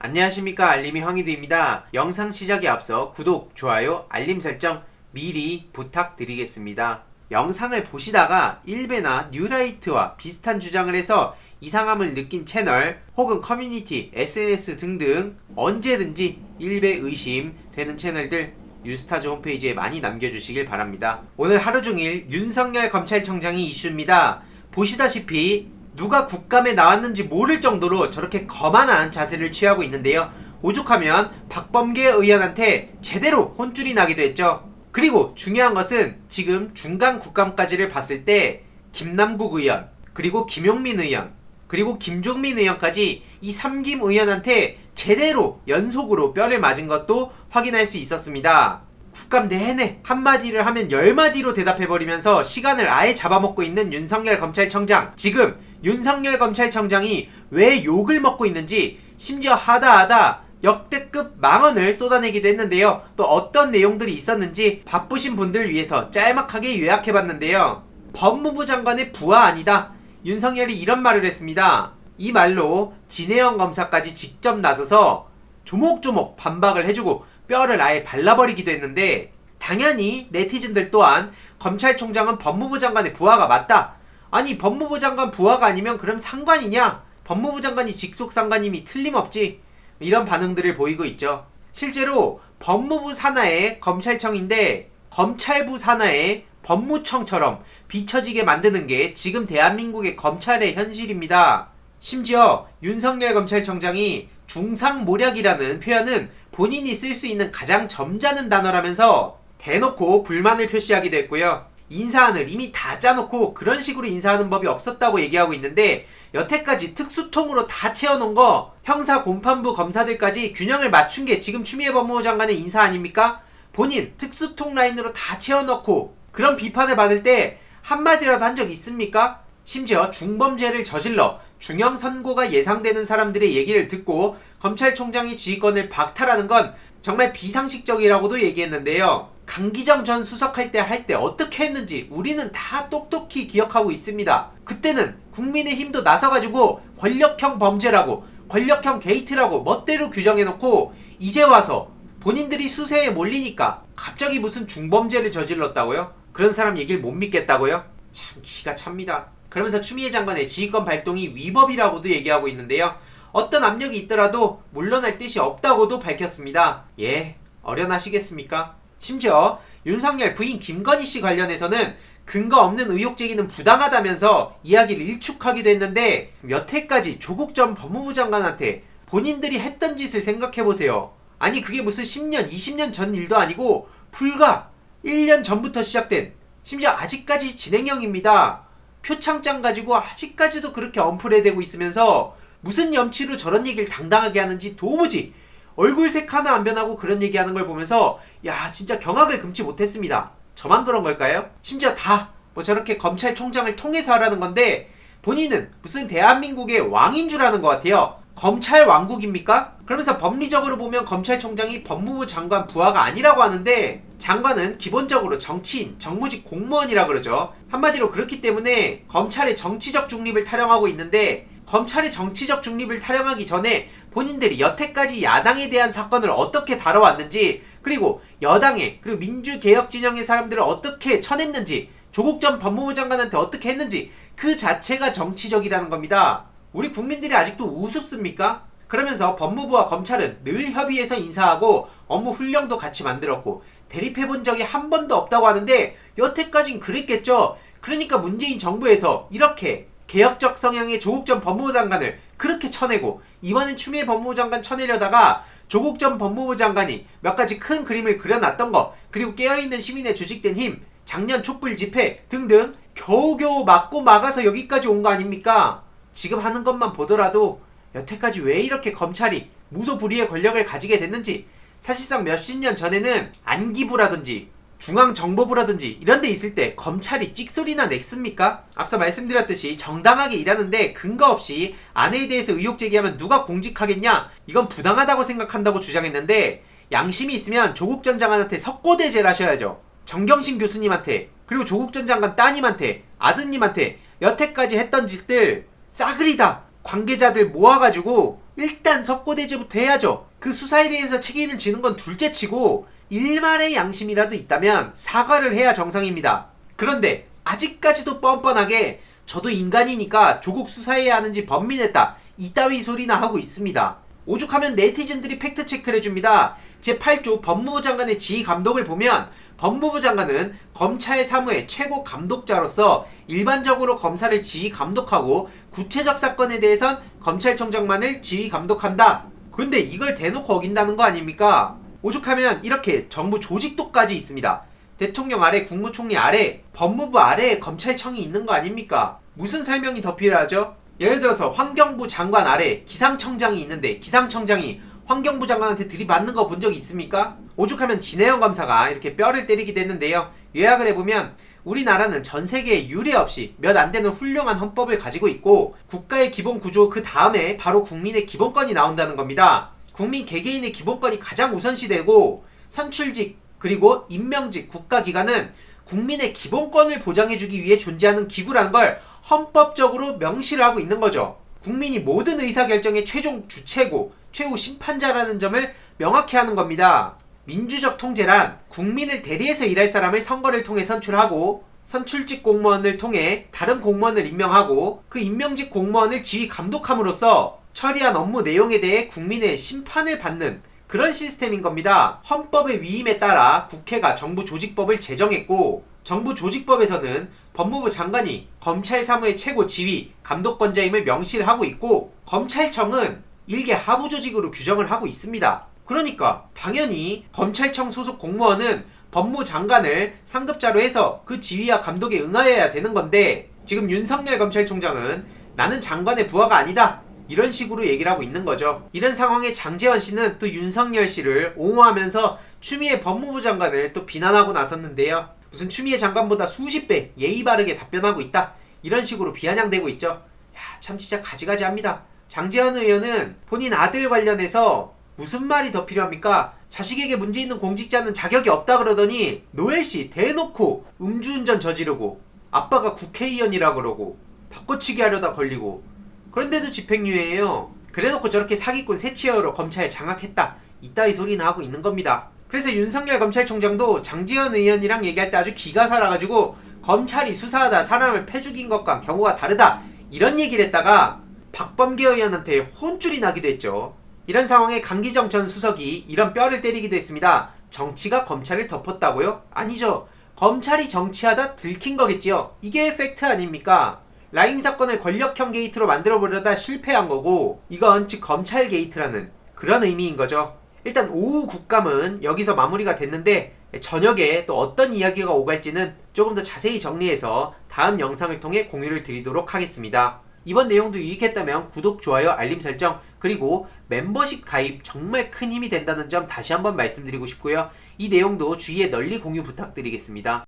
안녕하십니까, 알림이 황희두입니다. 영상 시작에 앞서 구독, 좋아요, 알림 설정 미리 부탁드리겠습니다. 영상을 보시다가 일베나 뉴라이트와 비슷한 주장을 해서 이상함을 느낀 채널 혹은 커뮤니티, SNS 등등 언제든지 일베 의심되는 채널들 뉴스타즈 홈페이지에 많이 남겨주시길 바랍니다. 오늘 하루종일 윤석열 검찰청장이 이슈입니다. 보시다시피 누가 국감에 나왔는지 모를 정도로 저렇게 거만한 자세를 취하고 있는데요. 오죽하면 박범계 의원한테 제대로 혼쭐이 나기도 했죠. 그리고 중요한 것은 지금 중간 국감까지를 봤을 때 김남국 의원, 그리고 김용민 의원, 그리고 김종민 의원까지 이 3김 의원한테 제대로 연속으로 뼈를 맞은 것도 확인할 수 있었습니다. 국감 내내 한마디를 하면 10마디로 대답해버리면서 시간을 아예 잡아먹고 있는 윤석열 검찰청장. 지금 윤석열 검찰청장이 왜 욕을 먹고 있는지 심지어 하다 역대급 망언을 쏟아내기도 했는데요. 또 어떤 내용들이 있었는지 바쁘신 분들을 위해서 짤막하게 요약해봤는데요. 법무부 장관의 부하 아니다. 윤석열이 이런 말을 했습니다. 이 말로 진해영 검사까지 직접 나서서 조목조목 반박을 해주고 뼈를 아예 발라버리기도 했는데, 당연히 네티즌들 또한 검찰총장은 법무부 장관의 부하가 맞다. 아니, 법무부 장관 부하가 아니면 그럼 상관이냐? 법무부 장관이 직속 상관임이 틀림없지. 이런 반응들을 보이고 있죠. 실제로 법무부 산하의 검찰청인데 검찰부 산하의 법무청처럼 비춰지게 만드는 게 지금 대한민국의 검찰의 현실입니다. 심지어 윤석열 검찰청장이 중상모략이라는 표현은 본인이 쓸 수 있는 가장 점잖은 단어라면서 대놓고 불만을 표시하기도 했고요. 인사안을 이미 다 짜놓고 그런 식으로 인사하는 법이 없었다고 얘기하고 있는데, 여태까지 특수통으로 다 채워놓은 거 형사 공판부 검사들까지 균형을 맞춘 게 지금 추미애 법무부 장관의 인사 아닙니까? 본인 특수통 라인으로 다 채워넣고 그런 비판을 받을 때 한마디라도 한 적 있습니까? 심지어 중범죄를 저질러 중형 선고가 예상되는 사람들의 얘기를 듣고 검찰총장이 지휘권을 박탈하는 건 정말 비상식적이라고도 얘기했는데요. 강기정 전 수석할 때 어떻게 했는지 우리는 다 똑똑히 기억하고 있습니다. 그때는 국민의힘도 나서가지고 권력형 범죄라고, 권력형 게이트라고 멋대로 규정해놓고, 이제 와서 본인들이 수세에 몰리니까 갑자기 무슨 중범죄를 저질렀다고요? 그런 사람 얘기를 못 믿겠다고요? 참 기가 찹니다. 그러면서 추미애 장관의 지휘권 발동이 위법이라고도 얘기하고 있는데요. 어떤 압력이 있더라도 물러날 뜻이 없다고도 밝혔습니다. 예, 어련하시겠습니까? 심지어 윤석열 부인 김건희 씨 관련해서는 근거 없는 의혹 제기는 부당하다면서 이야기를 일축하기도 했는데, 여태까지 조국 전 법무부 장관한테 본인들이 했던 짓을 생각해보세요. 아니, 그게 무슨 10년, 20년 전 일도 아니고 불과 1년 전부터 시작된, 심지어 아직까지 진행형입니다. 표창장 가지고 아직까지도 그렇게 언플해대고 있으면서 무슨 염치로 저런 얘기를 당당하게 하는지 도무지 얼굴색 하나 안 변하고 그런 얘기하는 걸 보면서 야, 진짜 경악을 금치 못했습니다. 저만 그런 걸까요? 심지어 다 뭐 저렇게 검찰총장을 통해서 하라는 건데 본인은 무슨 대한민국의 왕인 줄 아는 것 같아요. 검찰 왕국입니까? 그러면서 법리적으로 보면 검찰총장이 법무부 장관 부하가 아니라고 하는데, 장관은 기본적으로 정치인, 정무직 공무원이라 그러죠. 한마디로 그렇기 때문에 검찰의 정치적 중립을 타령하고 있는데, 검찰의 정치적 중립을 타령하기 전에 본인들이 여태까지 야당에 대한 사건을 어떻게 다뤄왔는지, 그리고 여당에, 그리고 민주개혁 진영의 사람들을 어떻게 쳐냈는지, 조국 전 법무부 장관한테 어떻게 했는지 그 자체가 정치적이라는 겁니다. 우리 국민들이 아직도 우습습니까? 그러면서 법무부와 검찰은 늘 협의해서 인사하고 업무 훈령도 같이 만들었고 대립해본 적이 한 번도 없다고 하는데, 여태까진 그랬겠죠. 그러니까 문재인 정부에서 이렇게 개혁적 성향의 조국 전 법무부 장관을 그렇게 쳐내고, 이번엔 추미애 법무부 장관 쳐내려다가 조국 전 법무부 장관이 몇 가지 큰 그림을 그려놨던 거, 그리고 깨어있는 시민의 조직된 힘, 작년 촛불 집회 등등 겨우겨우 막고 막아서 여기까지 온 거 아닙니까? 지금 하는 것만 보더라도 여태까지 왜 이렇게 검찰이 무소불위의 권력을 가지게 됐는지, 사실상 몇십 년 전에는 안기부라든지 중앙정보부라든지 이런 데 있을 때 검찰이 찍소리나 냈습니까? 앞서 말씀드렸듯이 정당하게 일하는데 근거 없이 아내에 대해서 의혹 제기하면 누가 공직하겠냐? 이건 부당하다고 생각한다고 주장했는데, 양심이 있으면 조국 전 장관한테 석고대죄를 하셔야죠. 정경심 교수님한테, 그리고 조국 전 장관 따님한테, 아드님한테 여태까지 했던 짓들 싸그리 다 관계자들 모아가지고 일단 석고대죄부터 해야죠. 그 수사에 대해서 책임을 지는 건 둘째치고 일말의 양심이라도 있다면 사과를 해야 정상입니다. 그런데 아직까지도 뻔뻔하게 저도 인간이니까 조국 수사해야 하는지 번민했다, 이따위 소리나 하고 있습니다. 오죽하면 네티즌들이 팩트체크를 해줍니다. 제8조 법무부 장관의 지휘 감독을 보면 법무부 장관은 검찰 사무의 최고 감독자로서 일반적으로 검사를 지휘 감독하고 구체적 사건에 대해선 검찰청장만을 지휘 감독한다. 근데 이걸 대놓고 어긴다는 거 아닙니까? 오죽하면 이렇게 정부 조직도까지 있습니다. 대통령 아래, 국무총리 아래, 법무부 아래에 검찰청이 있는 거 아닙니까? 무슨 설명이 더 필요하죠? 예를 들어서 환경부 장관 아래 기상청장이 있는데 기상청장이 환경부 장관한테 들이받는 거 본 적 있습니까? 오죽하면 진해영 검사가 이렇게 뼈를 때리기도 했는데요. 요약을 해보면 우리나라는 전 세계에 유례 없이 몇 안 되는 훌륭한 헌법을 가지고 있고 국가의 기본 구조 그 다음에 바로 국민의 기본권이 나온다는 겁니다. 국민 개개인의 기본권이 가장 우선시되고 선출직 그리고 임명직 국가기관은 국민의 기본권을 보장해주기 위해 존재하는 기구라는 걸 헌법적으로 명시를 하고 있는 거죠. 국민이 모든 의사결정의 최종 주체고 최후 심판자라는 점을 명확히 하는 겁니다. 민주적 통제란 국민을 대리해서 일할 사람을 선거를 통해 선출하고 선출직 공무원을 통해 다른 공무원을 임명하고 그 임명직 공무원을 지휘 감독함으로써 처리한 업무 내용에 대해 국민의 심판을 받는 그런 시스템인 겁니다. 헌법의 위임에 따라 국회가 정부 조직법을 제정했고 정부 조직법에서는 법무부 장관이 검찰 사무의 최고 지휘, 감독권자임을 명시를 하고 있고 검찰청은 일개 하부 조직으로 규정을 하고 있습니다. 그러니까 당연히 검찰청 소속 공무원은 법무부 장관을 상급자로 해서 그 지휘와 감독에 응하여야 되는 건데 지금 윤석열 검찰총장은 나는 장관의 부하가 아니다, 이런 식으로 얘기를 하고 있는 거죠. 이런 상황에 장제원 씨는 또 윤석열 씨를 옹호하면서 추미애 법무부 장관을 또 비난하고 나섰는데요. 무슨 추미애 장관보다 수십 배 예의 바르게 답변하고 있다, 이런 식으로 비아냥대고 있죠. 야, 참 진짜 가지가지합니다. 장제원 의원은 본인 아들 관련해서 무슨 말이 더 필요합니까? 자식에게 문제 있는 공직자는 자격이 없다 그러더니 노엘씨 대놓고 음주운전 저지르고 아빠가 국회의원이라 그러고 바꿔치기 하려다 걸리고 그런데도 집행유예예요. 그래놓고 저렇게 사기꾼 새치어로 검찰 장악했다, 이따위 소리나 하고 있는 겁니다. 그래서 윤석열 검찰총장도 장제원 의원이랑 얘기할 때 아주 기가 살아가지고 검찰이 수사하다 사람을 패죽인 것과 경우가 다르다, 이런 얘기를 했다가 박범계 의원한테 혼쭐이 나기도 했죠. 이런 상황에 강기정 전 수석이 이런 뼈를 때리기도 했습니다. 정치가 검찰을 덮었다고요? 아니죠. 검찰이 정치하다 들킨 거겠지요. 이게 팩트 아닙니까? 라임 사건을 권력형 게이트로 만들어보려다 실패한 거고 이건 즉 검찰 게이트라는 그런 의미인 거죠. 일단 오후 국감은 여기서 마무리가 됐는데 저녁에 또 어떤 이야기가 오갈지는 조금 더 자세히 정리해서 다음 영상을 통해 공유를 드리도록 하겠습니다. 이번 내용도 유익했다면 구독, 좋아요, 알림 설정 그리고 멤버십 가입 정말 큰 힘이 된다는 점 다시 한번 말씀드리고 싶고요. 이 내용도 주위에 널리 공유 부탁드리겠습니다.